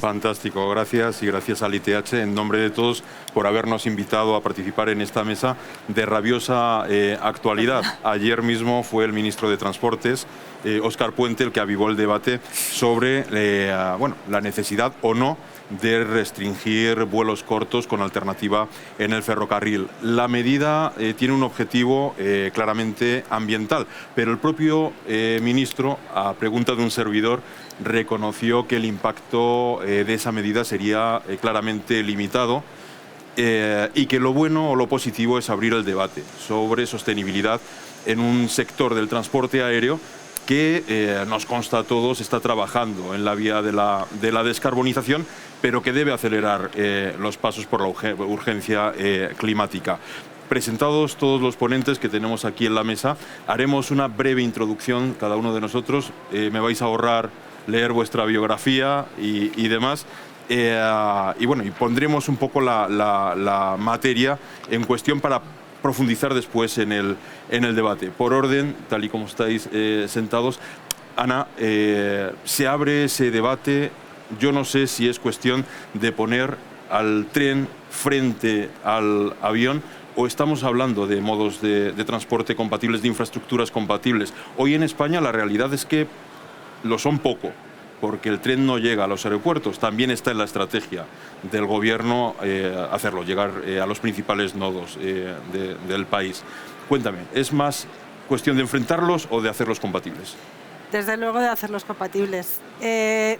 Fantástico, gracias y gracias al ITH en nombre de todos por habernos invitado a participar en esta mesa de rabiosa actualidad. Ayer mismo fue el ministro de Transportes, Óscar Puente, el que avivó el debate sobre la necesidad o no de restringir vuelos cortos con alternativa en el ferrocarril. La medida tiene un objetivo claramente ambiental, pero el propio ministro, a pregunta de un servidor, reconoció que el impacto de esa medida sería claramente limitado y que lo bueno o lo positivo es abrir el debate sobre sostenibilidad en un sector del transporte aéreo que nos consta a todos está trabajando en la vía de la descarbonización, pero que debe acelerar los pasos por la urgencia climática. Presentados todos los ponentes que tenemos aquí en la mesa, haremos una breve introducción, cada uno de nosotros. Me vais a ahorrar leer vuestra biografía y demás. Y pondremos un poco la materia en cuestión para profundizar después en el debate. Por orden, tal y como estáis sentados, Ana, se abre ese debate. Yo no sé si es cuestión de poner al tren frente al avión o estamos hablando de modos de transporte compatibles, de infraestructuras compatibles. Hoy en España la realidad es que lo son poco, porque el tren no llega a los aeropuertos. También está en la estrategia del gobierno hacerlo, llegar a los principales nodos del país. Cuéntame, ¿es más cuestión de enfrentarlos o de hacerlos compatibles? Desde luego de hacerlos compatibles.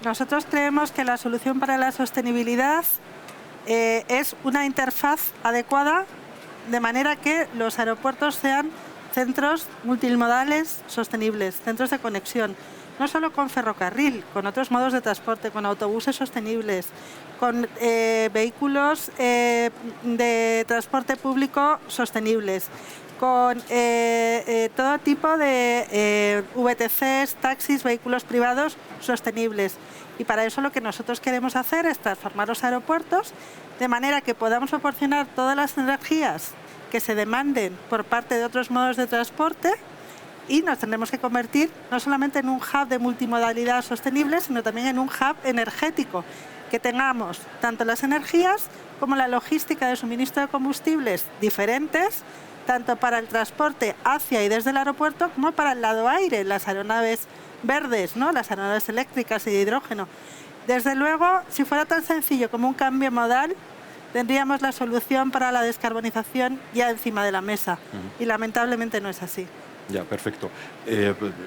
Nosotros creemos que la solución para la sostenibilidad es una interfaz adecuada de manera que los aeropuertos sean centros multimodales sostenibles, centros de conexión, no solo con ferrocarril, con otros modos de transporte, con autobuses sostenibles, con vehículos de transporte público sostenibles, con todo tipo de VTCs, taxis, vehículos privados sostenibles. Y para eso lo que nosotros queremos hacer es transformar los aeropuertos de manera que podamos proporcionar todas las energías que se demanden por parte de otros modos de transporte y nos tendremos que convertir no solamente en un hub de multimodalidad sostenible, sino también en un hub energético, que tengamos tanto las energías como la logística de suministro de combustibles diferentes, tanto para el transporte hacia y desde el aeropuerto como para el lado aire, las aeronaves verdes, ¿no? Las aeronaves eléctricas y de hidrógeno. Desde luego, si fuera tan sencillo como un cambio modal, tendríamos la solución para la descarbonización ya encima de la mesa. Y lamentablemente no es así. Ya, perfecto.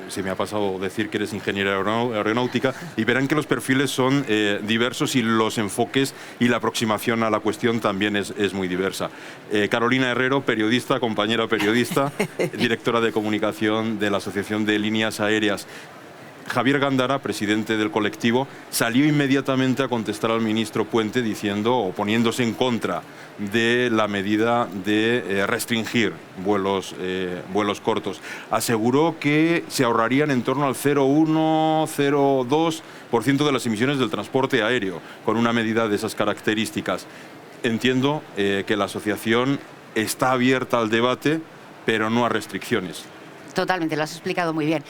Se me ha pasado decir que eres ingeniera aeronáutica y verán que los perfiles son diversos y los enfoques y la aproximación a la cuestión también es muy diversa. Carolina Herrero, periodista, compañera periodista, directora de comunicación de la Asociación de Líneas Aéreas. Javier Gándara, presidente del colectivo, salió inmediatamente a contestar al ministro Puente diciendo o poniéndose en contra de la medida de restringir vuelos cortos. Aseguró que se ahorrarían en torno al 0,1-0,2% de las emisiones del transporte aéreo con una medida de esas características. Entiendo que la asociación está abierta al debate, pero no a restricciones. Totalmente, lo has explicado muy bien.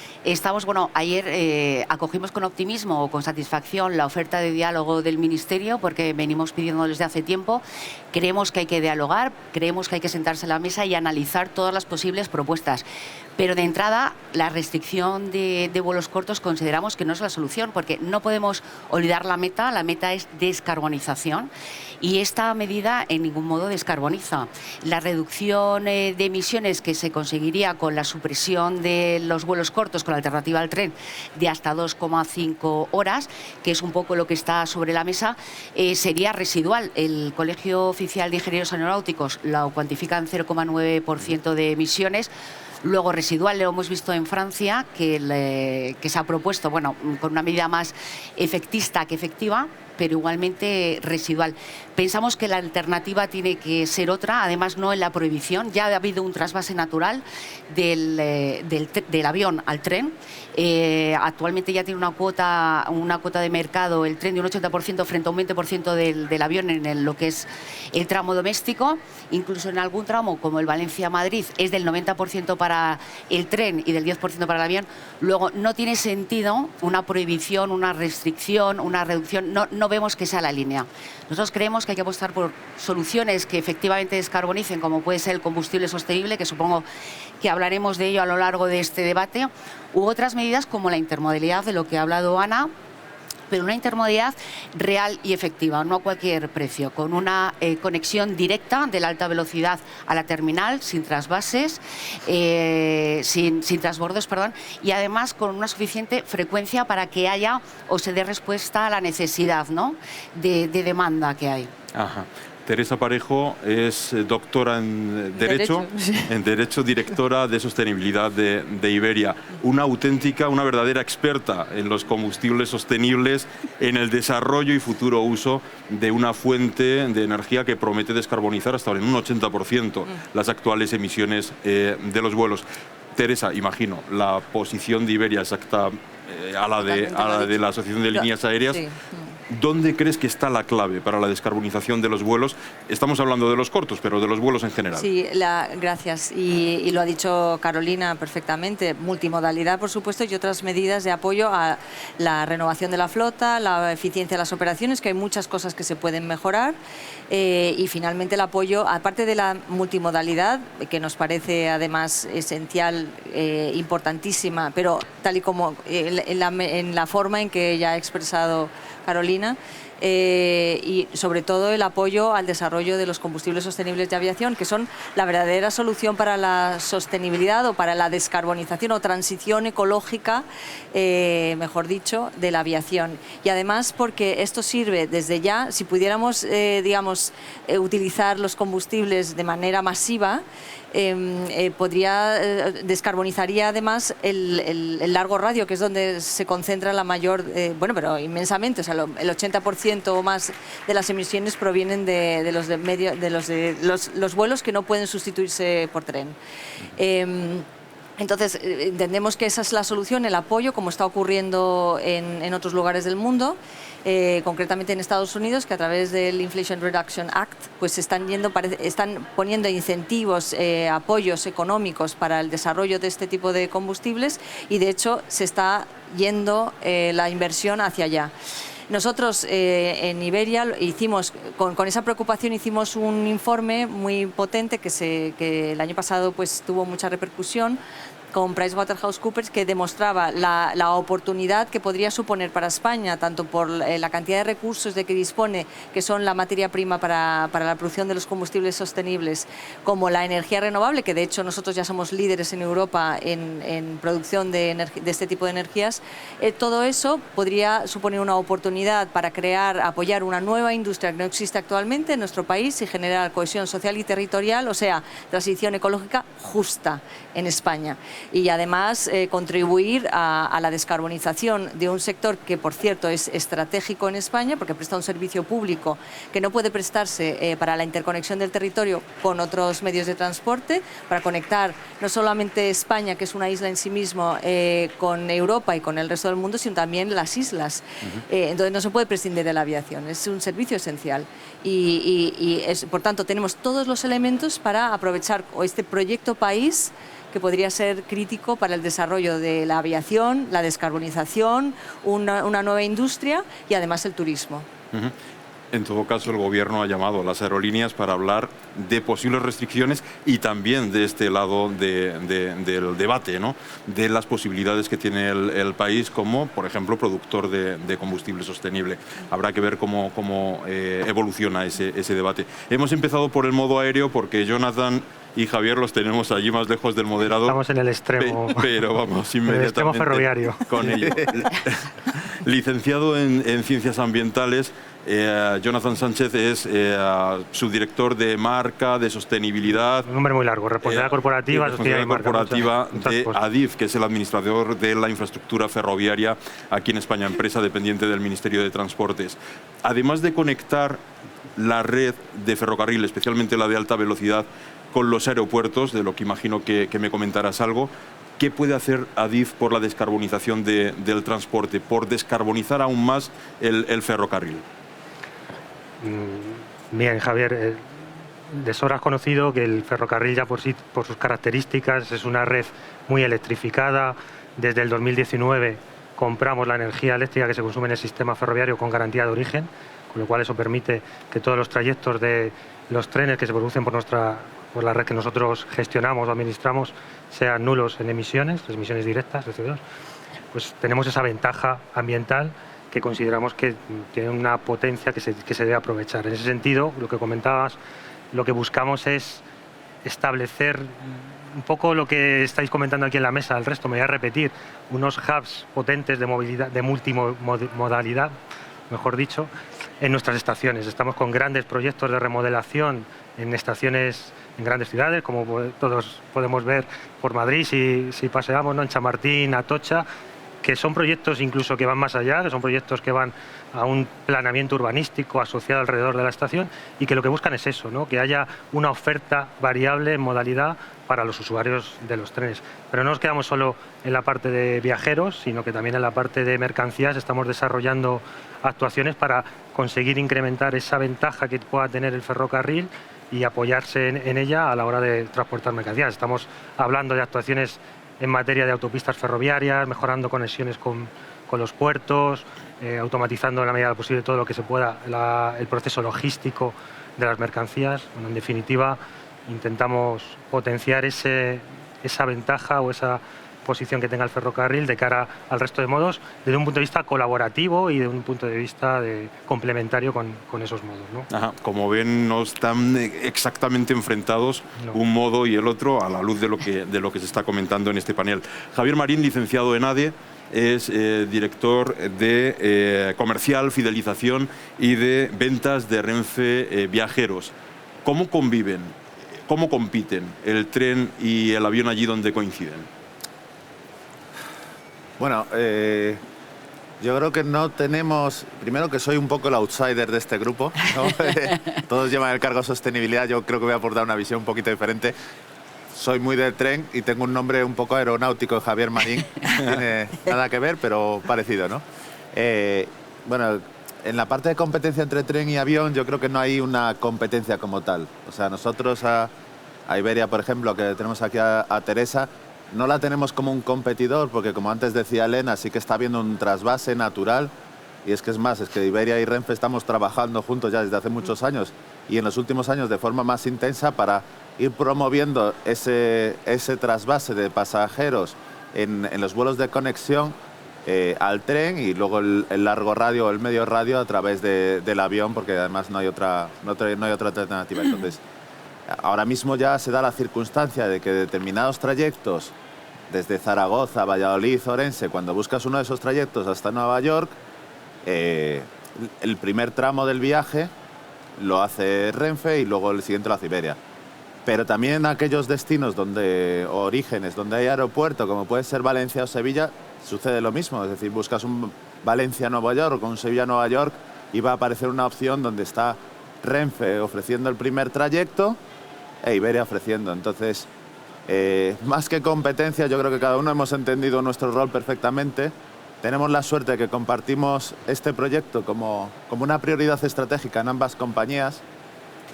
Ayer acogimos con optimismo o con satisfacción la oferta de diálogo del Ministerio porque venimos pidiéndolo desde hace tiempo. Creemos que hay que dialogar, creemos que hay que sentarse a la mesa y analizar todas las posibles propuestas. Pero de entrada, la restricción de vuelos cortos consideramos que no es la solución porque no podemos olvidar la meta es descarbonización y esta medida en ningún modo descarboniza. La reducción de emisiones que se conseguiría con la supresión de los vuelos cortos con alternativa al tren de hasta 2,5 horas, que es un poco lo que está sobre la mesa, sería residual. El Colegio Oficial de Ingenieros Aeronáuticos lo cuantifica en 0,9% de emisiones. Luego residual lo hemos visto en Francia, que se ha propuesto, con una medida más efectista que efectiva, pero igualmente residual. Pensamos que la alternativa tiene que ser otra, además no en la prohibición. Ya ha habido un trasvase natural del avión al tren. Actualmente ya tiene una cuota de mercado el tren de un 80% frente a un 20% del avión en lo que es el tramo doméstico. Incluso en algún tramo, como el Valencia-Madrid, es del 90% para el tren y del 10% para el avión. Luego, no tiene sentido una prohibición, una restricción, una reducción. No no vemos que sea la línea. Nosotros creemos que hay que apostar por soluciones que efectivamente descarbonicen, como puede ser el combustible sostenible, que supongo que hablaremos de ello a lo largo de este debate, u otras medidas como la intermodalidad, de lo que ha hablado Ana, pero una intermodalidad real y efectiva, no a cualquier precio, con una conexión directa de la alta velocidad a la terminal, sin trasvases, sin transbordos, perdón, y además con una suficiente frecuencia para que haya o se dé respuesta a la necesidad, ¿no?, de demanda que hay. Ajá. Teresa Parejo es doctora en Derecho, directora de Sostenibilidad de Iberia. Una auténtica, una verdadera experta en los combustibles sostenibles, en el desarrollo y futuro uso de una fuente de energía que promete descarbonizar hasta en un 80% las actuales emisiones de los vuelos. Teresa, imagino, la posición de Iberia exacta a la de la Asociación de Líneas Aéreas. Sí. ¿Dónde crees que está la clave para la descarbonización de los vuelos? Estamos hablando de los cortos, pero de los vuelos en general. Sí, gracias. Y lo ha dicho Carolina perfectamente. Multimodalidad, por supuesto, y otras medidas de apoyo a la renovación de la flota, la eficiencia de las operaciones, que hay muchas cosas que se pueden mejorar. Y finalmente el apoyo, aparte de la multimodalidad, que nos parece además esencial, importantísima, pero tal y como en la forma en que ya ha expresado Carolina, y sobre todo el apoyo al desarrollo de los combustibles sostenibles de aviación, que son la verdadera solución para la sostenibilidad o para la descarbonización o transición ecológica, mejor dicho, de la aviación. Y además porque esto sirve desde ya, si pudiéramos, utilizar los combustibles de manera masiva, descarbonizaría además el largo radio, que es donde se concentra la mayor, pero inmensamente, o sea, el 80% o más de las emisiones provienen de los vuelos que no pueden sustituirse por tren. Entonces, entendemos que esa es la solución, el apoyo, como está ocurriendo en otros lugares del mundo, concretamente en Estados Unidos, que a través del Inflation Reduction Act pues están poniendo incentivos, apoyos económicos para el desarrollo de este tipo de combustibles, y de hecho se está yendo la inversión hacia allá. Nosotros en Iberia hicimos, con esa preocupación, hicimos un informe muy potente que el año pasado pues tuvo mucha repercusión, con PricewaterhouseCoopers, que demostraba la oportunidad que podría suponer para España, tanto por la cantidad de recursos de que dispone, que son la materia prima para la producción de los combustibles sostenibles, como la energía renovable, que de hecho nosotros ya somos líderes en Europa en producción de este tipo de energías. Todo eso podría suponer una oportunidad para apoyar una nueva industria que no existe actualmente en nuestro país y generar cohesión social y territorial, o sea, transición ecológica justa en España. Y además contribuir a la descarbonización de un sector que, por cierto, es estratégico en España, porque presta un servicio público que no puede prestarse para la interconexión del territorio con otros medios de transporte, para conectar no solamente España, que es una isla en sí mismo, con Europa y con el resto del mundo, sino también las islas. Entonces no se puede prescindir de la aviación, es un servicio esencial. Por tanto, tenemos todos los elementos para aprovechar este proyecto país, que podría ser crítico para el desarrollo de la aviación, la descarbonización, una nueva industria y además el turismo. En todo caso, el Gobierno ha llamado a las aerolíneas para hablar de posibles restricciones y también de este lado del debate, ¿no?, de las posibilidades que tiene el país como, por ejemplo, productor de combustible sostenible. Habrá que ver cómo evoluciona ese debate. Hemos empezado por el modo aéreo porque Jonathan y Javier los tenemos allí más lejos del moderador. Estamos en el extremo. Pero vamos inmediatamente. El extremo ferroviario. Con ello. Licenciado en Ciencias Ambientales, Jonathan Sánchez es subdirector de marca, de sostenibilidad. Un nombre muy largo, responsabilidad corporativa, responsabilidad corporativa de ADIF, que es el administrador de la infraestructura ferroviaria aquí en España, empresa dependiente del Ministerio de Transportes. Además de conectar la red de ferrocarril, especialmente la de alta velocidad, con los aeropuertos, de lo que imagino que me comentarás algo, ¿qué puede hacer ADIF por la descarbonización del transporte, por descarbonizar aún más el ferrocarril? Bien, Javier, de sobra has conocido que el ferrocarril ya por sus características es una red muy electrificada. Desde el 2019 compramos la energía eléctrica que se consume en el sistema ferroviario con garantía de origen, con lo cual eso permite que todos los trayectos de los trenes que se producen por la red que nosotros gestionamos o administramos sean nulos en emisiones, las emisiones directas de CO2. Pues tenemos esa ventaja ambiental que consideramos que tiene una potencia que se debe aprovechar. En ese sentido, lo que comentabas, lo que buscamos es establecer un poco lo que estáis comentando aquí en la mesa, el resto me voy a repetir, unos hubs potentes de movilidad, de multimodalidad, mejor dicho, en nuestras estaciones. Estamos con grandes proyectos de remodelación en estaciones en grandes ciudades, como todos podemos ver por Madrid, si paseamos, ¿no?, en Chamartín, Atocha, que son proyectos incluso que van más allá, que son proyectos que van a un planeamiento urbanístico asociado alrededor de la estación y que lo que buscan es eso, ¿no?, que haya una oferta variable en modalidad para los usuarios de los trenes. Pero no nos quedamos solo en la parte de viajeros, sino que también en la parte de mercancías estamos desarrollando actuaciones para conseguir incrementar esa ventaja que pueda tener el ferrocarril y apoyarse en ella a la hora de transportar mercancías. Estamos hablando de actuaciones en materia de autopistas ferroviarias, mejorando conexiones con los puertos, automatizando en la medida posible todo lo que se pueda el proceso logístico de las mercancías. Bueno, en definitiva, intentamos potenciar esa ventaja o esa posición que tenga el ferrocarril de cara al resto de modos desde un punto de vista colaborativo y de un punto de vista complementario con esos modos, ¿no? Ajá. Como ven, no están exactamente enfrentados un modo y el otro a la luz de lo que se está comentando en este panel. Javier Marín, licenciado en ADE, es director de comercial, fidelización y de ventas de Renfe Viajeros. ¿Cómo conviven, cómo compiten el tren y el avión allí donde coinciden? Bueno, yo creo que no tenemos... Primero que soy un poco el outsider de este grupo, ¿no? Todos llevan el cargo de sostenibilidad, yo creo que voy a aportar una visión un poquito diferente. Soy muy del tren y tengo un nombre un poco aeronáutico, Javier Marín. No tiene nada que ver, pero parecido, ¿no? Bueno, en la parte de competencia entre tren y avión yo creo que no hay una competencia como tal. O sea, nosotros a Iberia, por ejemplo, que tenemos aquí a Teresa, no la tenemos como un competidor, porque como antes decía Elena, sí que está habiendo un trasvase natural. Y es que Iberia y Renfe estamos trabajando juntos ya desde hace muchos años y en los últimos años de forma más intensa para ir promoviendo ese trasvase de pasajeros en los vuelos de conexión al tren y luego el largo radio o el medio radio a través del avión, porque además no hay otra alternativa. Entonces, ahora mismo ya se da la circunstancia de que determinados trayectos desde Zaragoza, Valladolid, Orense, cuando buscas uno de esos trayectos hasta Nueva York, el primer tramo del viaje lo hace Renfe y luego el siguiente lo hace Iberia. Pero también aquellos destinos o orígenes donde hay aeropuerto, como puede ser Valencia o Sevilla, sucede lo mismo. Es decir, buscas un Valencia-Nueva York o un Sevilla-Nueva York y va a aparecer una opción donde está Renfe ofreciendo el primer trayecto e Iberia ofreciendo. Entonces, más que competencia, yo creo que cada uno hemos entendido nuestro rol perfectamente. Tenemos la suerte de que compartimos este proyecto como una prioridad estratégica en ambas compañías,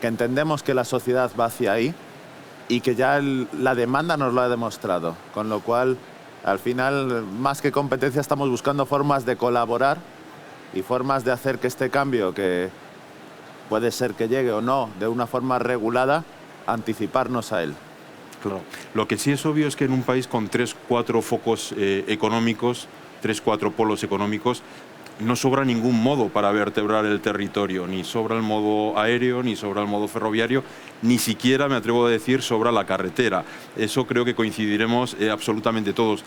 que entendemos que la sociedad va hacia ahí y que ya la demanda nos lo ha demostrado. Con lo cual, al final, más que competencia, estamos buscando formas de colaborar y formas de hacer que este cambio, que puede ser que llegue o no de una forma regulada, anticiparnos a él. Claro. Lo que sí es obvio es que en un país con 3-4 focos económicos, 3-4 polos económicos, no sobra ningún modo para vertebrar el territorio, ni sobra el modo aéreo, ni sobra el modo ferroviario, ni siquiera, me atrevo a decir, sobra la carretera. Eso creo que coincidiremos absolutamente todos.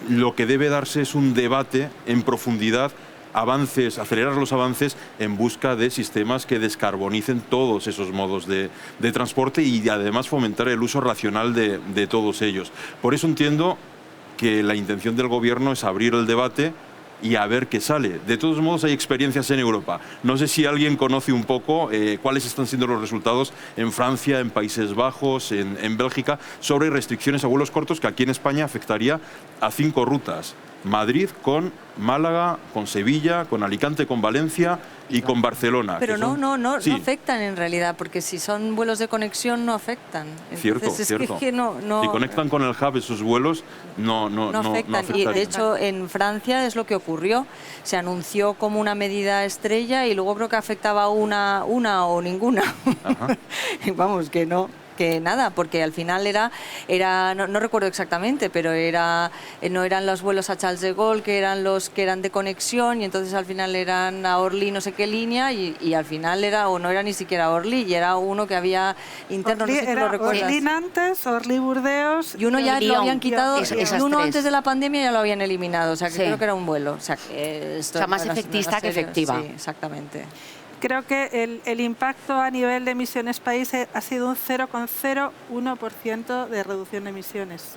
Lo que debe darse es un debate en profundidad, acelerar los avances en busca de sistemas que descarbonicen todos esos modos de transporte y además fomentar el uso racional de todos ellos. Por eso entiendo que la intención del Gobierno es abrir el debate y a ver qué sale. De todos modos, hay experiencias en Europa. No sé si alguien conoce un poco cuáles están siendo los resultados en Francia, en Países Bajos, en Bélgica, sobre restricciones a vuelos cortos que aquí en España afectaría a 5 rutas. Madrid con Málaga, con Sevilla, con Alicante, con Valencia y con Barcelona. Pero no no afectan en realidad, porque si son vuelos de conexión no afectan. Entonces, cierto. Es que no, si conectan con el hub esos vuelos, no afectan. Y de hecho en Francia es lo que ocurrió. Se anunció como una medida estrella y luego creo que afectaba una o ninguna. Vamos, que no. Que nada, porque al final no recuerdo exactamente, pero no eran los vuelos a Charles de Gaulle, que eran los que eran de conexión, y entonces al final eran a Orly no sé qué línea, y al final no era ni siquiera Orly, y era uno que había interno, Orly, no sé si lo recuerdas. Orly Nantes, Orly Burdeos, y uno ya lo habían quitado, esas y uno tres. Antes de la pandemia ya lo habían eliminado, o sea que Sí. creo que era un vuelo. O sea, más efectista que efectiva. Sí, exactamente. Creo que el impacto a nivel de emisiones país ha sido un 0,01% de reducción de emisiones.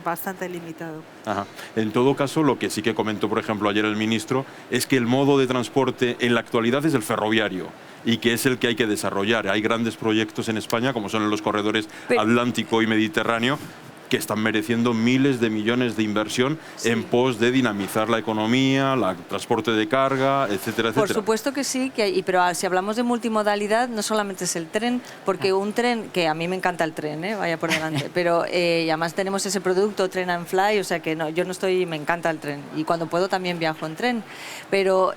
Bastante limitado. Ajá. En todo caso, lo que sí que comentó, por ejemplo, ayer el ministro, es que el modo de transporte en la actualidad es el ferroviario y que es el que hay que desarrollar. Hay grandes proyectos en España, como son los corredores Atlántico y Mediterráneo, que están mereciendo miles de millones de inversión en pos de dinamizar la economía, el transporte de carga, etcétera, etcétera. Por supuesto que sí, pero si hablamos de multimodalidad, no solamente es el tren, porque un tren, que a mí me encanta el tren, vaya por delante, pero y además tenemos ese producto, Tren and Fly, o sea que me encanta el tren, y cuando puedo también viajo en tren, pero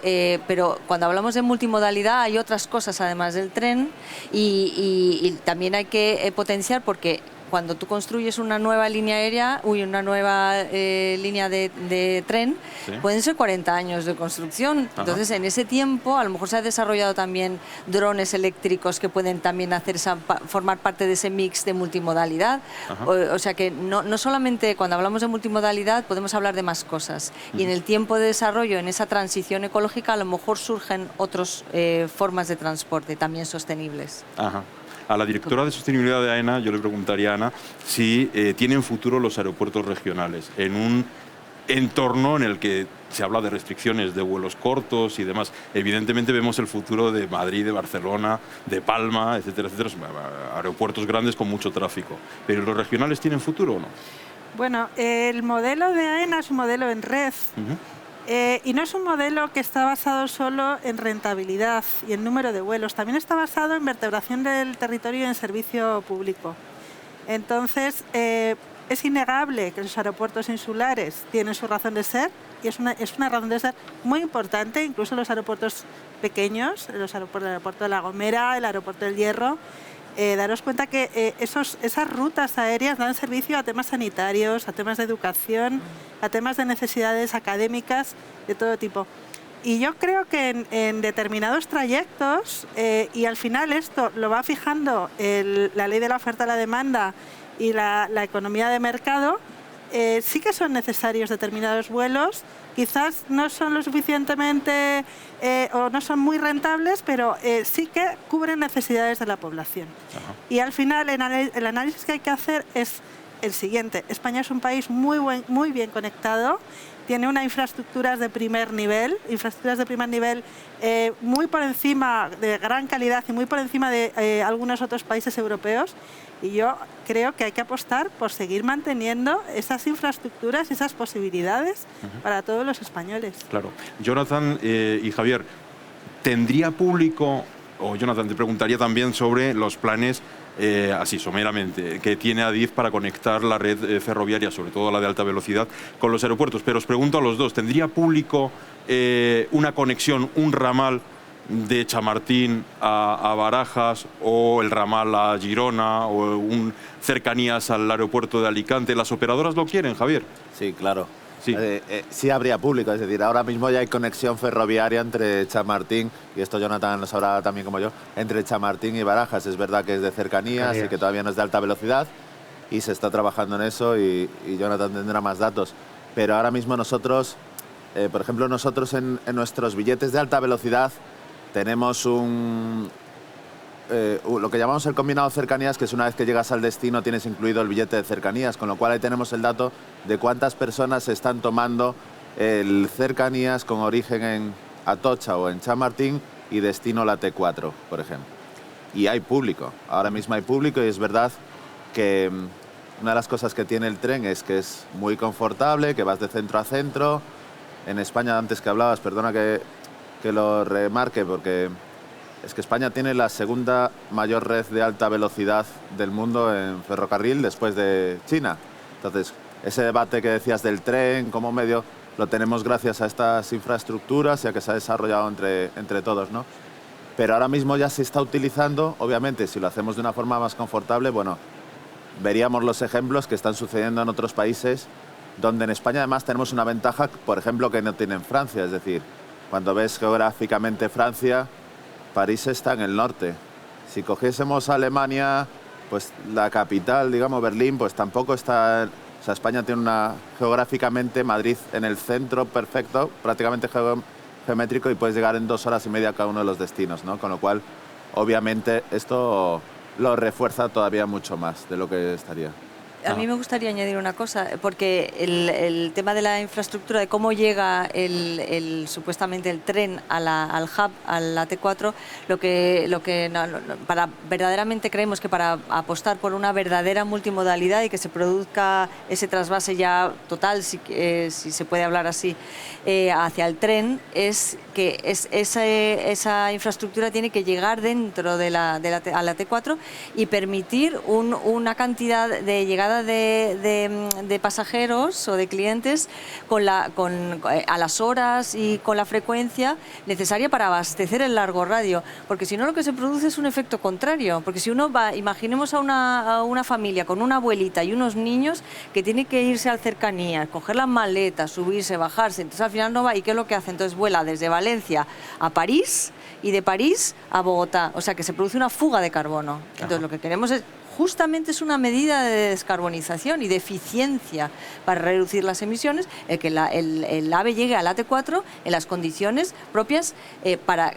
cuando hablamos de multimodalidad hay otras cosas además del tren, y también hay que potenciar, porque cuando tú construyes una nueva línea aérea, una nueva línea de tren, pueden ser 40 años de construcción. Ajá. Entonces, en ese tiempo, a lo mejor se ha desarrollado también drones eléctricos que pueden también formar parte de ese mix de multimodalidad. O sea que no solamente cuando hablamos de multimodalidad podemos hablar de más cosas. Y en el tiempo de desarrollo, en esa transición ecológica, a lo mejor surgen otras formas de transporte también sostenibles. Ajá. A la directora de sostenibilidad de AENA, yo le preguntaría a Ana si tienen futuro los aeropuertos regionales en un entorno en el que se habla de restricciones de vuelos cortos y demás. Evidentemente vemos el futuro de Madrid, de Barcelona, de Palma, etcétera, etcétera. Aeropuertos grandes con mucho tráfico. ¿Pero los regionales tienen futuro o no? Bueno, el modelo de AENA es un modelo en red. Y no es un modelo que está basado solo en rentabilidad y en número de vuelos, también está basado en vertebración del territorio y en servicio público. Entonces, es innegable que los aeropuertos insulares tienen su razón de ser, y es una razón de ser muy importante, incluso los aeropuertos pequeños, el aeropuerto de La Gomera, el aeropuerto del Hierro. Daros cuenta que esas rutas aéreas dan servicio a temas sanitarios, a temas de educación, a temas de necesidades académicas de todo tipo. Y yo creo que en determinados trayectos, y al final esto lo va fijando la ley de la oferta y la demanda y la economía de mercado, sí que son necesarios determinados vuelos. Quizás no son lo suficientemente o no son muy rentables, pero sí que cubren necesidades de la población. Y al final el análisis que hay que hacer es el siguiente. España es un país muy bien conectado, tiene unas infraestructuras de primer nivel, muy por encima, de gran calidad y muy por encima de algunos otros países europeos. Y yo creo que hay que apostar por seguir manteniendo esas infraestructuras y esas posibilidades para todos los españoles. Claro. Jonathan y Javier, ¿tendría público, o Jonathan te preguntaría también sobre los planes, así someramente, que tiene Adif para conectar la red ferroviaria, sobre todo la de alta velocidad, con los aeropuertos? Pero os pregunto a los dos, ¿tendría público una conexión, un ramal de Chamartín a Barajas, o el ramal a Girona, o cercanías al aeropuerto de Alicante? ¿Las operadoras lo quieren, Javier? Sí, claro. Sí. Sí habría público, es decir, ahora mismo ya hay conexión ferroviaria entre Chamartín, y esto Jonathan lo sabrá también como yo, entre Chamartín y Barajas. Es verdad que es de cercanías y que todavía no es de alta velocidad, y se está trabajando en eso, y Jonathan tendrá más datos. Pero ahora mismo nosotros, por ejemplo, en nuestros billetes de alta velocidad tenemos lo que llamamos el combinado cercanías, que es una vez que llegas al destino tienes incluido el billete de cercanías, con lo cual ahí tenemos el dato de cuántas personas están tomando el cercanías con origen en Atocha o en Chamartín y destino la T4, por ejemplo. Y hay público, ahora mismo hay público, y es verdad que una de las cosas que tiene el tren es que es muy confortable, que vas de centro a centro. En España, antes que hablabas, perdona que lo remarque, porque es que España tiene la segunda mayor red de alta velocidad del mundo en ferrocarril después de China. Entonces, ese debate que decías del tren como medio, lo tenemos gracias a estas infraestructuras y a que se ha desarrollado entre todos, ¿no? Pero ahora mismo ya se está utilizando, obviamente, si lo hacemos de una forma más confortable, bueno, veríamos los ejemplos que están sucediendo en otros países, donde en España además tenemos una ventaja, por ejemplo, que no tiene en Francia, es decir, cuando ves geográficamente Francia, París está en el norte. Si cogiésemos Alemania, pues la capital, digamos Berlín, pues tampoco está... O sea, España tiene geográficamente Madrid en el centro perfecto, prácticamente geométrico, y puedes llegar en 2 horas y media a cada uno de los destinos, ¿no? Con lo cual, obviamente, esto lo refuerza todavía mucho más de lo que estaría. A mí me gustaría añadir una cosa, porque el tema de la infraestructura, de cómo llega supuestamente el tren al hub, al AT4, verdaderamente creemos que para apostar por una verdadera multimodalidad y que se produzca ese trasvase ya total, si se puede hablar así, hacia el tren, es que esa infraestructura tiene que llegar dentro al AT4 y permitir una cantidad de llegada de pasajeros o de clientes a las horas y con la frecuencia necesaria para abastecer el largo radio, porque si no lo que se produce es un efecto contrario, porque si uno va, imaginemos a una familia con una abuelita y unos niños que tiene que irse al cercanías, coger las maletas, subirse, bajarse, entonces al final no va, ¿y qué es lo que hace? Entonces vuela desde Valencia a París y de París a Bogotá, o sea que se produce una fuga de carbono. Entonces lo que queremos es justamente es una medida de descarbonización y de eficiencia para reducir las emisiones, que el AVE llegue al AT4 en las condiciones propias para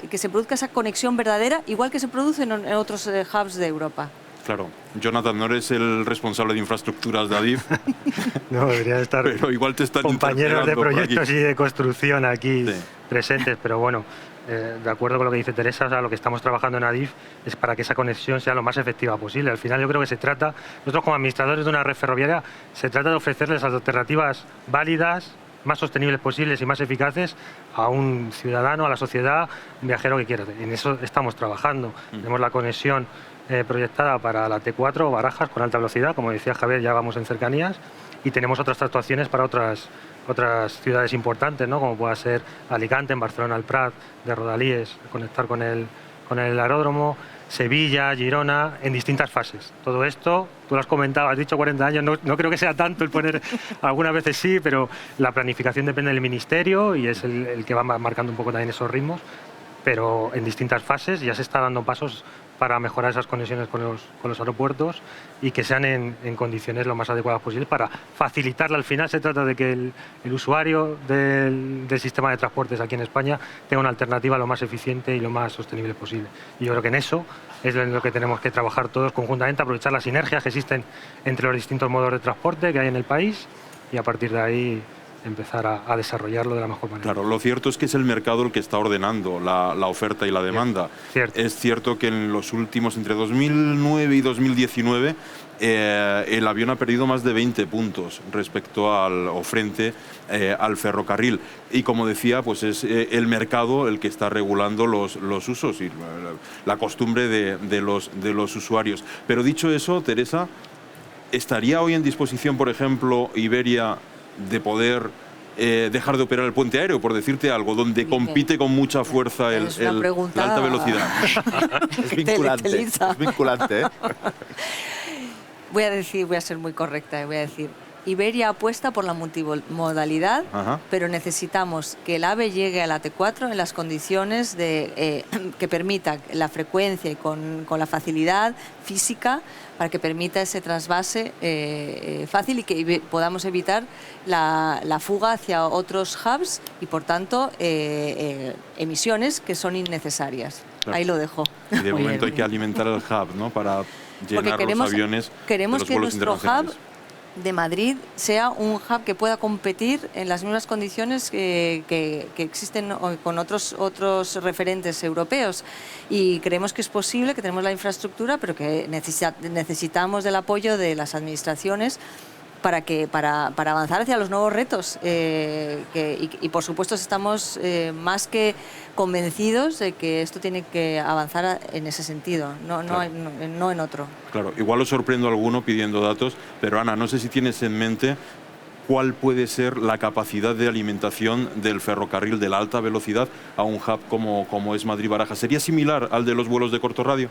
que se produzca esa conexión verdadera, igual que se produce en otros hubs de Europa. Claro. Jonathan, no eres el responsable de infraestructuras de Adif. No, deberían estar pero igual te están compañeros de proyectos y de construcción aquí sí. presentes, pero bueno, de acuerdo con lo que dice Teresa, o sea, lo que estamos trabajando en Adif es para que esa conexión sea lo más efectiva posible. Al final yo creo que nosotros como administradores de una red ferroviaria, se trata de ofrecerles las alternativas válidas, más sostenibles posibles y más eficaces a un ciudadano, a la sociedad, un viajero que quiera. En eso estamos trabajando. Tenemos la conexión proyectada para la T4 Barajas con alta velocidad, como decía Javier, ya vamos en cercanías, y tenemos otras actuaciones para otras ciudades importantes, ¿no? Como pueda ser Alicante, en Barcelona el Prat, de Rodalies, conectar con el aeródromo, Sevilla, Girona, en distintas fases. Todo esto, tú lo has comentado, has dicho 40 años, no creo que sea tanto el poner, algunas veces sí, pero la planificación depende del Ministerio y es el que va marcando un poco también esos ritmos, pero en distintas fases ya se está dando pasos para mejorar esas conexiones con los aeropuertos y que sean en condiciones lo más adecuadas posibles para facilitarla. Al final se trata de que el usuario del sistema de transportes aquí en España tenga una alternativa lo más eficiente y lo más sostenible posible. Y yo creo que en eso es en lo que tenemos que trabajar todos conjuntamente, aprovechar las sinergias que existen entre los distintos modos de transporte que hay en el país y a partir de ahí empezar a desarrollarlo de la mejor manera. Claro, lo cierto es que es el mercado el que está ordenando la oferta y la demanda. Cierto. Es cierto que en los últimos, entre 2009 y 2019, el avión ha perdido más de 20 puntos respecto frente al ferrocarril. Y como decía, pues es el mercado el que está regulando los usos y la costumbre de los usuarios. Pero dicho eso, Teresa, ¿estaría hoy en disposición, por ejemplo, Iberia de poder dejar de operar el puente aéreo, por decirte algo, donde compite con mucha fuerza la alta velocidad? Es vinculante, ¿eh? Voy a ser muy correcta, voy a decir, Iberia apuesta por la multimodalidad, pero necesitamos que el AVE llegue a la T4 en las condiciones que permita la frecuencia y con la facilidad física para que permita ese trasvase fácil y que podamos evitar la fuga hacia otros hubs y, por tanto, emisiones que son innecesarias. Claro. Ahí lo dejo. Y de momento hay que alimentar el hub, ¿no? Para llenar los aviones de los vuelos internacionales. de Madrid sea un hub que pueda competir en las mismas condiciones que existen con otros referentes europeos. Y creemos que es posible, que tenemos la infraestructura, pero que necesitamos del apoyo de las administraciones para avanzar hacia los nuevos retos. Y por supuesto estamos más que convencidos de que esto tiene que avanzar en ese sentido, no en otro. Claro, igual os sorprendo a alguno pidiendo datos, pero Ana, no sé si tienes en mente cuál puede ser la capacidad de alimentación del ferrocarril de la alta velocidad a un hub como es Madrid-Barajas. ¿Sería similar al de los vuelos de corto radio?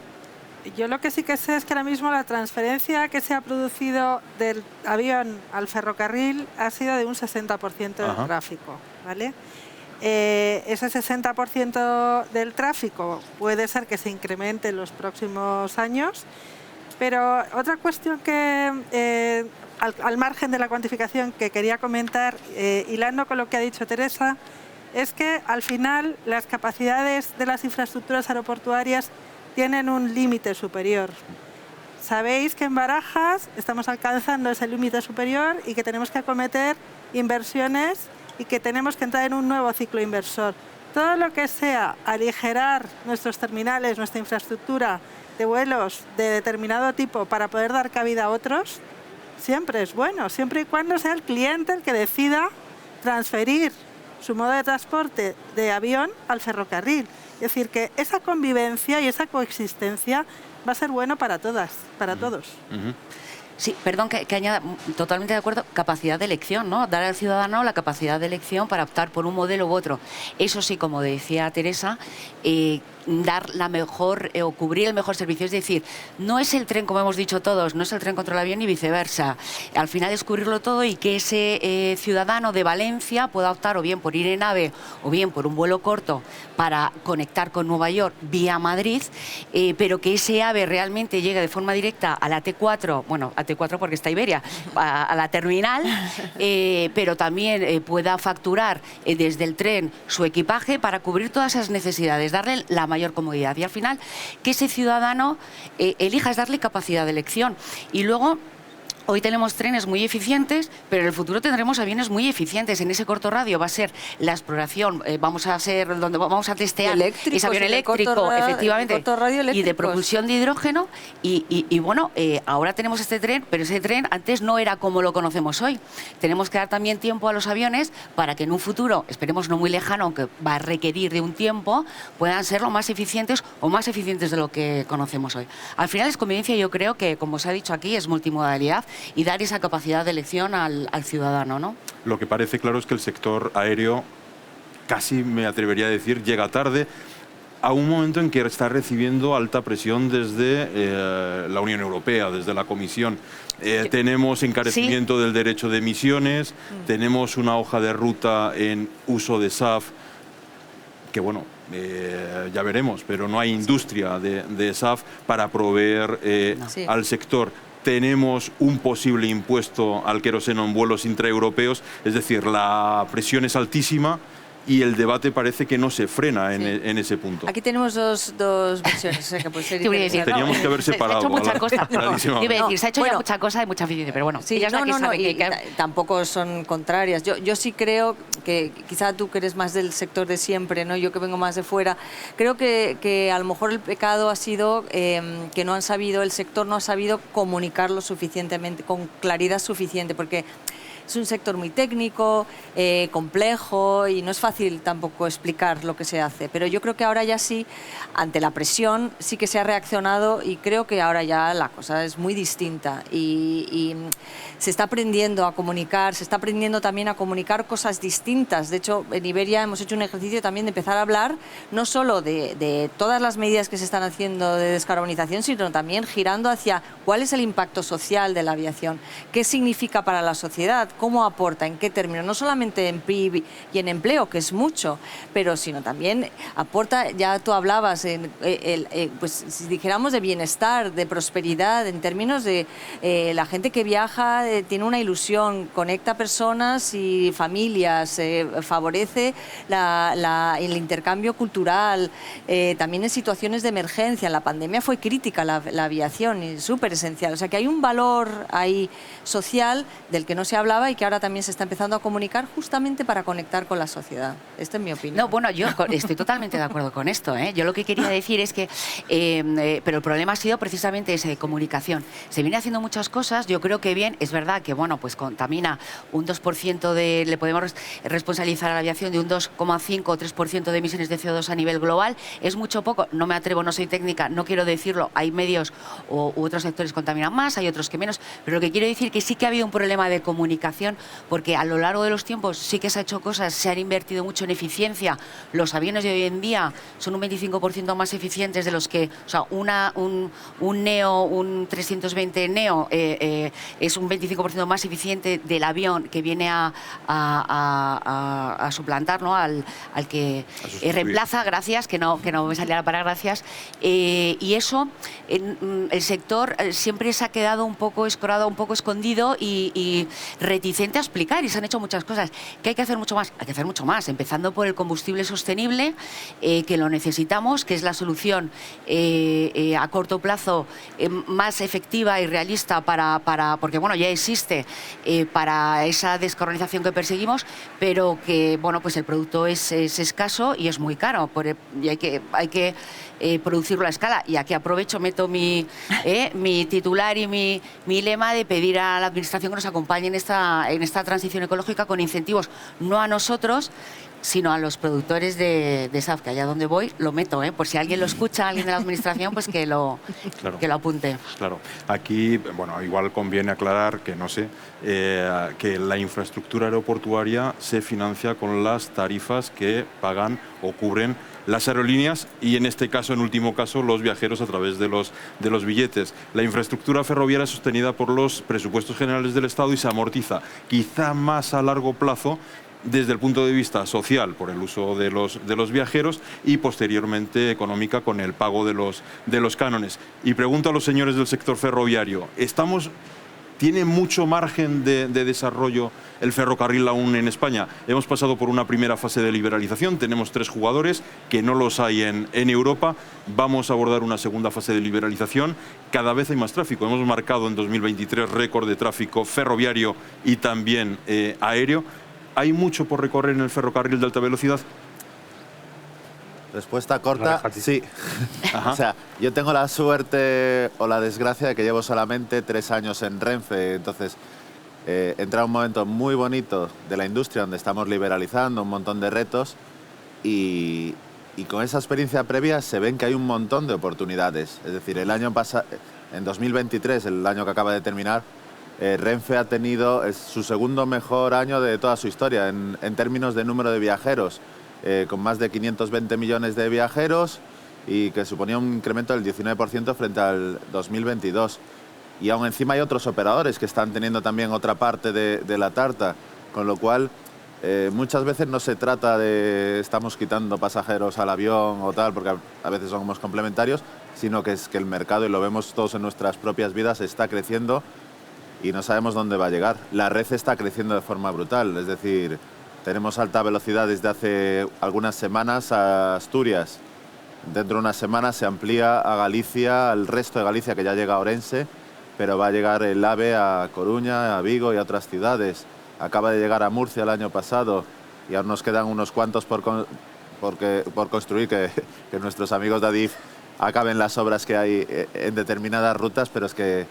Yo lo que sí que sé es que ahora mismo la transferencia que se ha producido del avión al ferrocarril ha sido de un 60% del tráfico, ¿vale? Ese 60% del tráfico puede ser que se incremente en los próximos años, pero otra cuestión que, al margen de la cuantificación, que quería comentar, hilando con lo que ha dicho Teresa, es que al final las capacidades de las infraestructuras aeroportuarias tienen un límite superior. Sabéis que en Barajas estamos alcanzando ese límite superior y que tenemos que acometer inversiones y que tenemos que entrar en un nuevo ciclo inversor. Todo lo que sea aligerar nuestros terminales, nuestra infraestructura de vuelos de determinado tipo para poder dar cabida a otros, siempre es bueno, siempre y cuando sea el cliente el que decida transferir su modo de transporte de avión al ferrocarril. Es decir, que esa convivencia y esa coexistencia va a ser bueno para todas, para todos. Sí, perdón que añada, totalmente de acuerdo, capacidad de elección, ¿no? Dar al ciudadano la capacidad de elección para optar por un modelo u otro. Eso sí, como decía Teresa, dar la mejor o cubrir el mejor servicio. Es decir, no es el tren, como hemos dicho todos, no es el tren contra el avión y viceversa. Al final es cubrirlo todo y que ese ciudadano de Valencia pueda optar o bien por ir en AVE o bien por un vuelo corto para conectar con Nueva York vía Madrid, pero que ese AVE realmente llegue de forma directa a la T4, bueno, a T4 porque está Iberia, a la terminal, pero también pueda facturar desde el tren su equipaje para cubrir todas esas necesidades, darle la mayor comodidad y al final que ese ciudadano elija, es darle capacidad de elección. Y luego hoy tenemos trenes muy eficientes, pero en el futuro tendremos aviones muy eficientes. En ese corto radio va a ser la exploración, vamos a testear ese avión eléctrico, efectivamente, y de propulsión de hidrógeno. Y bueno, ahora tenemos este tren, pero ese tren antes no era como lo conocemos hoy. Tenemos que dar también tiempo a los aviones para que en un futuro, esperemos no muy lejano, aunque va a requerir de un tiempo, puedan ser lo más eficientes o más eficientes de lo que conocemos hoy. Al final es convivencia, yo creo que, como se ha dicho aquí, es multimodalidad y dar esa capacidad de elección al ciudadano, ¿no? Lo que parece claro es que el sector aéreo, casi me atrevería a decir, llega tarde a un momento en que está recibiendo alta presión desde la Unión Europea, desde la Comisión. Tenemos encarecimiento del derecho de emisiones, tenemos una hoja de ruta en uso de SAF, que bueno, ya veremos, pero no hay industria de SAF para proveer al sector. Tenemos un posible impuesto al queroseno en vuelos intraeuropeos, es decir, la presión es altísima y el debate parece que no se frena en ese punto. Aquí tenemos dos versiones. O sea, que puede ser teníamos que haber separado. Se ha hecho mucha cosa. Se ha hecho ya mucha cosa y mucha eficiencia, pero bueno. Sí, tampoco son contrarias. Yo sí creo que, quizá tú que eres más del sector de siempre, ¿no? Yo que vengo más de fuera, creo que a lo mejor el pecado ha sido que el sector no ha sabido comunicarlo suficientemente, con claridad suficiente, porque es un sector muy técnico, complejo y no es fácil tampoco explicar lo que se hace. Pero yo creo que ahora ya sí, ante la presión, sí que se ha reaccionado y creo que ahora ya la cosa es muy distinta y se está aprendiendo a comunicar, se está aprendiendo también a comunicar cosas distintas. De hecho, en Iberia hemos hecho un ejercicio también de empezar a hablar no solo de todas las medidas que se están haciendo de descarbonización, sino también girando hacia cuál es el impacto social de la aviación, qué significa para la sociedad, cómo aporta, en qué términos, no solamente en PIB y en empleo, que es mucho, pero sino también aporta, ya tú hablabas, pues si dijéramos de bienestar, de prosperidad, en términos de la gente que viaja tiene una ilusión, conecta personas y familias, favorece el intercambio cultural, también en situaciones de emergencia. En la pandemia fue crítica la aviación y súper esencial. O sea que hay un valor ahí social del que no se hablaba y que ahora también se está empezando a comunicar justamente para conectar con la sociedad. Esta es mi opinión. No, bueno, yo estoy totalmente de acuerdo con esto, ¿eh? Yo lo que quería decir es que, pero el problema ha sido precisamente ese de comunicación. Se viene haciendo muchas cosas, yo creo que bien, es verdad que, bueno, pues contamina un 2% le podemos responsabilizar a la aviación de un 2,5 o 3% de emisiones de CO2 a nivel global. Es mucho poco, no me atrevo, no soy técnica, no quiero decirlo, hay medios u otros sectores que contaminan más, hay otros que menos, pero lo que quiero decir es que sí que ha habido un problema de comunicación, porque a lo largo de los tiempos sí que se ha hecho cosas, se han invertido mucho en eficiencia. Los aviones de hoy en día son un 25% más eficientes de los que, o sea, un Neo, un 320 Neo es un 25% más eficiente del avión que viene a suplantar, ¿no? al que reemplaza, gracias, que no me salía la palabra gracias, y eso el sector siempre se ha quedado un poco escorado, un poco escondido y reticente a explicar, y se han hecho muchas cosas. ¿Qué hay que hacer mucho más? Hay que hacer mucho más, empezando por el combustible sostenible, que lo necesitamos, que es la solución a corto plazo más efectiva y realista porque bueno, ya existe para esa descarbonización que perseguimos, pero que bueno, pues el producto es escaso y es muy caro, y hay que producirlo a escala. Y aquí aprovecho, meto mi titular y mi lema de pedir a la Administración que nos acompañe en esta transición ecológica con incentivos, no a nosotros, sino a los productores de SAF, que allá donde voy lo meto, por si alguien lo escucha, alguien de la Administración, pues que lo apunte. Claro. Aquí, bueno, igual conviene aclarar que, no sé, que la infraestructura aeroportuaria se financia con las tarifas que pagan o cubren las aerolíneas y, en este caso, en último caso, los viajeros a través de los billetes. La infraestructura ferroviaria es sostenida por los presupuestos generales del Estado y se amortiza, quizá más a largo plazo, desde el punto de vista social, por el uso de los viajeros, y posteriormente económica con el pago de los cánones. Y pregunto a los señores del sector ferroviario, ¿tiene mucho margen de desarrollo el ferrocarril aún en España? Hemos pasado por una primera fase de liberalización, tenemos 3 jugadores, que no los hay en Europa. Vamos a abordar una segunda fase de liberalización, cada vez hay más tráfico. Hemos marcado en 2023 récord de tráfico ferroviario y también aéreo. ¿Hay mucho por recorrer en el ferrocarril de alta velocidad? Respuesta corta, sí. O sea, yo tengo la suerte o la desgracia de que llevo solamente 3 años en Renfe, entonces entra un momento muy bonito de la industria donde estamos liberalizando un montón de retos y con esa experiencia previa se ven que hay un montón de oportunidades. Es decir, el año pasado, en 2023, el año que acaba de terminar, Renfe ha tenido su segundo mejor año de toda su historia en términos de número de viajeros, con más de 520 millones de viajeros y que suponía un incremento del 19% frente al 2022. Y aún encima hay otros operadores que están teniendo también otra parte de la tarta, con lo cual muchas veces no se trata de estamos quitando pasajeros al avión o tal, porque a veces somos complementarios, sino que es que el mercado, y lo vemos todos en nuestras propias vidas, está creciendo y no sabemos dónde va a llegar. La red está creciendo de forma brutal, es decir, tenemos alta velocidad desde hace algunas semanas a Asturias. Dentro de unas semanas se amplía a Galicia, al resto de Galicia, que ya llega a Orense, pero va a llegar el AVE a Coruña, a Vigo y a otras ciudades. Acaba de llegar a Murcia el año pasado y aún nos quedan unos cuantos por construir, que nuestros amigos de Adif acaben las obras que hay en determinadas rutas, pero es que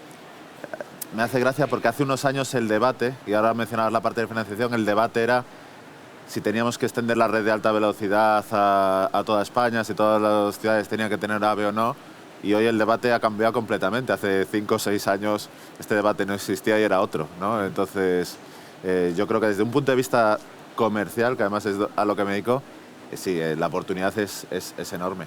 me hace gracia porque hace unos años el debate, y ahora mencionabas la parte de financiación, el debate era si teníamos que extender la red de alta velocidad a toda España, si todas las ciudades tenían que tener AVE o no, y hoy el debate ha cambiado completamente. Hace 5 o 6 años este debate no existía y era otro, ¿no? Entonces, yo creo que desde un punto de vista comercial, que además es a lo que me dedico, sí, la oportunidad es enorme.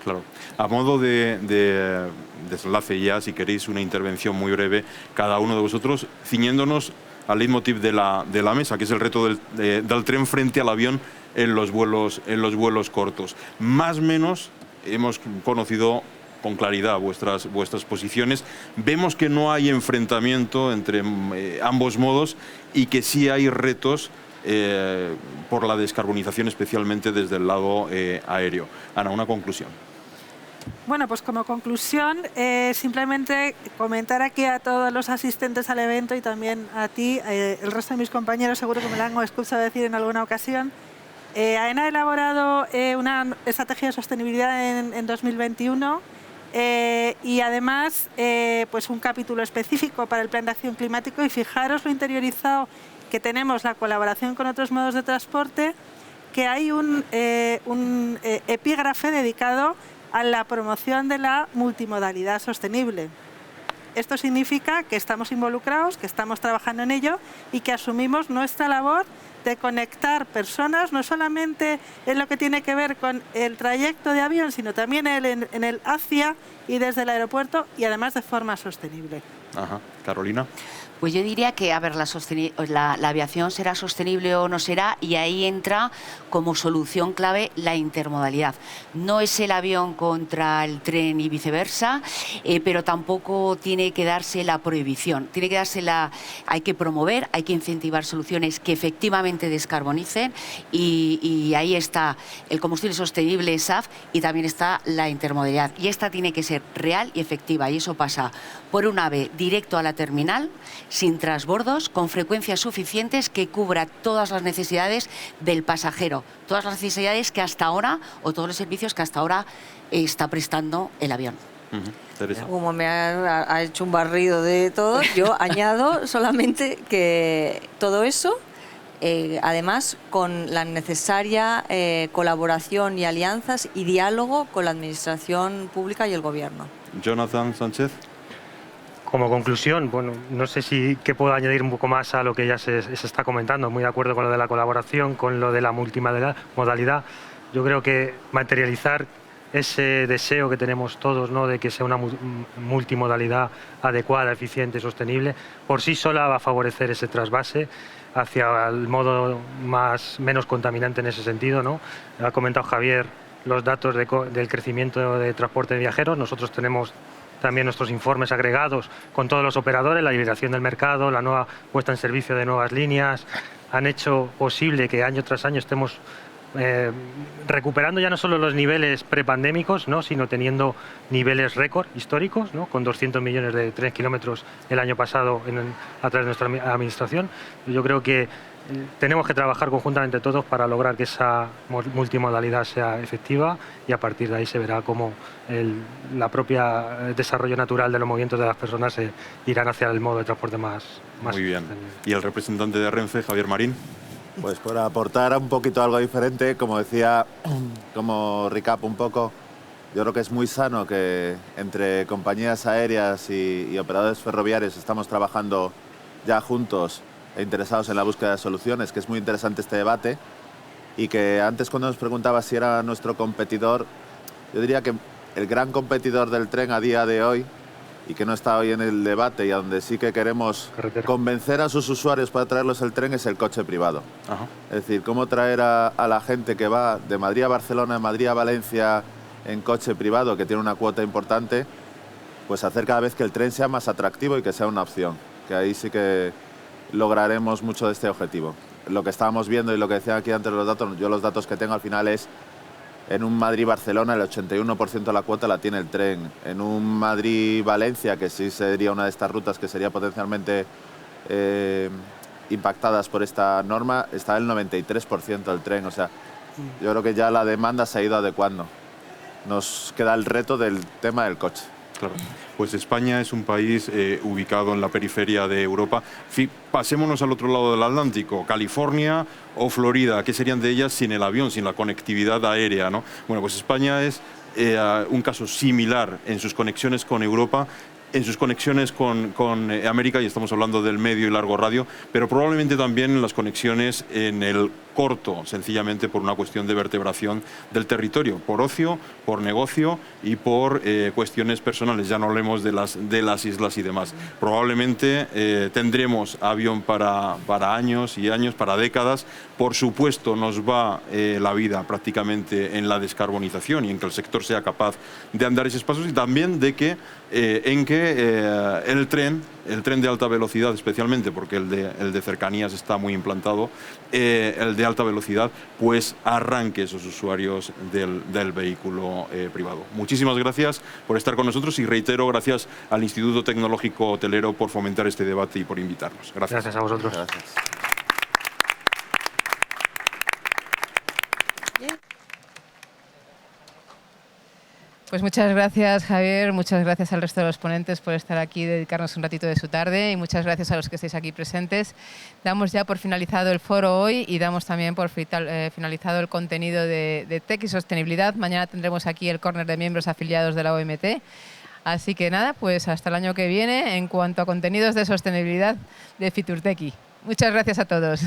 Claro. A modo de desenlace ya, si queréis una intervención muy breve, cada uno de vosotros, ciñéndonos al leitmotiv de la mesa, que es el reto del tren frente al avión en los vuelos cortos. Más o menos hemos conocido con claridad vuestras posiciones. Vemos que no hay enfrentamiento entre ambos modos y que sí hay retos por la descarbonización, especialmente desde el lado aéreo. Ana, una conclusión. Bueno, pues como conclusión, simplemente comentar aquí a todos los asistentes al evento y también a ti, el resto de mis compañeros seguro que me lo han escuchado decir en alguna ocasión. AENA ha elaborado una estrategia de sostenibilidad en 2021 y además pues un capítulo específico para el Plan de Acción Climático, y fijaros lo interiorizado que tenemos la colaboración con otros modos de transporte, que hay un epígrafe dedicado a la promoción de la multimodalidad sostenible. Esto significa que estamos involucrados, que estamos trabajando en ello y que asumimos nuestra labor de conectar personas, no solamente en lo que tiene que ver con el trayecto de avión, sino también en el hacia y desde el aeropuerto, y además de forma sostenible. Ajá. Carolina. Pues yo diría que, a ver, la aviación será sostenible o no será, y ahí entra como solución clave la intermodalidad. No es el avión contra el tren y viceversa, pero tampoco tiene que darse la prohibición. Tiene que darse hay que promover, hay que incentivar soluciones que efectivamente descarbonicen, y ahí está el combustible sostenible, SAF, y también está la intermodalidad. Y esta tiene que ser real y efectiva, y eso pasa por un AVE directo a la terminal, sin transbordos, con frecuencias suficientes, que cubra todas las necesidades del pasajero, todas las necesidades que hasta ahora, o todos los servicios que hasta ahora está prestando el avión. Teresa. Como me ha hecho un barrido de todo, yo añado solamente que todo eso, además con la necesaria colaboración y alianzas y diálogo con la administración pública y el gobierno. Jonathan Sánchez. Como conclusión, bueno, no sé qué puedo añadir un poco más a lo que ya se está comentando. Muy de acuerdo con lo de la colaboración, con lo de la multimodalidad. Yo creo que materializar ese deseo que tenemos todos, ¿no?, de que sea una multimodalidad adecuada, eficiente, sostenible, por sí sola va a favorecer ese trasvase hacia el modo menos contaminante en ese sentido, ¿no? Ha comentado Javier los datos del crecimiento de transporte de viajeros. Nosotros tenemos también nuestros informes agregados con todos los operadores. La liberación del mercado, la nueva puesta en servicio de nuevas líneas, han hecho posible que año tras año estemos recuperando ya no solo los niveles prepandémicos, ¿no?, sino teniendo niveles récord históricos, ¿no?, con 200 millones de 3 kilómetros el año pasado a través de nuestra administración. Yo creo que tenemos que trabajar conjuntamente todos para lograr que esa multimodalidad sea efectiva, y a partir de ahí se verá cómo la propia desarrollo natural de los movimientos de las personas se irán hacia el modo de transporte más Muy bien. ¿Y el representante de Renfe, Javier Marín? Pues por aportar un poquito algo diferente, como decía, como recap un poco, yo creo que es muy sano que entre compañías aéreas y operadores ferroviarios estamos trabajando ya juntos e interesados en la búsqueda de soluciones, que es muy interesante este debate, y que antes, cuando nos preguntaba si era nuestro competidor, yo diría que el gran competidor del tren a día de hoy, y que no está hoy en el debate, y a donde sí que queremos convencer a sus usuarios para traerlos el tren, es el coche privado. Ajá. Es decir, cómo traer a la gente que va de Madrid a Barcelona, de Madrid a Valencia en coche privado, que tiene una cuota importante, pues hacer cada vez que el tren sea más atractivo y que sea una opción, que ahí sí que lograremos mucho de este objetivo. Lo que estábamos viendo y lo que decían aquí antes los datos, yo los datos que tengo al final es, en un Madrid-Barcelona el 81% de la cuota la tiene el tren. En un Madrid-Valencia, que sí sería una de estas rutas que sería potencialmente impactadas por esta norma, está el 93% del tren. O sea, yo creo que ya la demanda se ha ido adecuando. Nos queda el reto del tema del coche. Claro. Pues España es un país ubicado en la periferia de Europa. Pasémonos al otro lado del Atlántico, California o Florida. ¿Qué serían de ellas sin el avión, sin la conectividad aérea, ¿no? Bueno, pues España es un caso similar en sus conexiones con Europa, en sus conexiones con América, y estamos hablando del medio y largo radio, pero probablemente también en las conexiones en el corto, sencillamente por una cuestión de vertebración del territorio, por ocio, por negocio y por cuestiones personales. Ya no hablemos de las islas y demás. Probablemente tendremos avión para años y años, para décadas. Por supuesto, nos va la vida prácticamente en la descarbonización y en que el sector sea capaz de andar esos pasos, y también de que el tren de alta velocidad, especialmente porque el de cercanías está muy implantado, el de alta velocidad, pues arranque esos usuarios del vehículo privado. Muchísimas gracias por estar con nosotros y reitero, gracias al Instituto Tecnológico Hotelero por fomentar este debate y por invitarnos. Gracias. Gracias a vosotros. Gracias. Pues muchas gracias, Javier, muchas gracias al resto de los ponentes por estar aquí y dedicarnos un ratito de su tarde, y muchas gracias a los que estáis aquí presentes. Damos ya por finalizado el foro hoy y damos también por finalizado el contenido de Tech y Sostenibilidad. Mañana tendremos aquí el córner de miembros afiliados de la OMT. Así que nada, pues hasta el año que viene en cuanto a contenidos de sostenibilidad de FiturTechy. Muchas gracias a todos.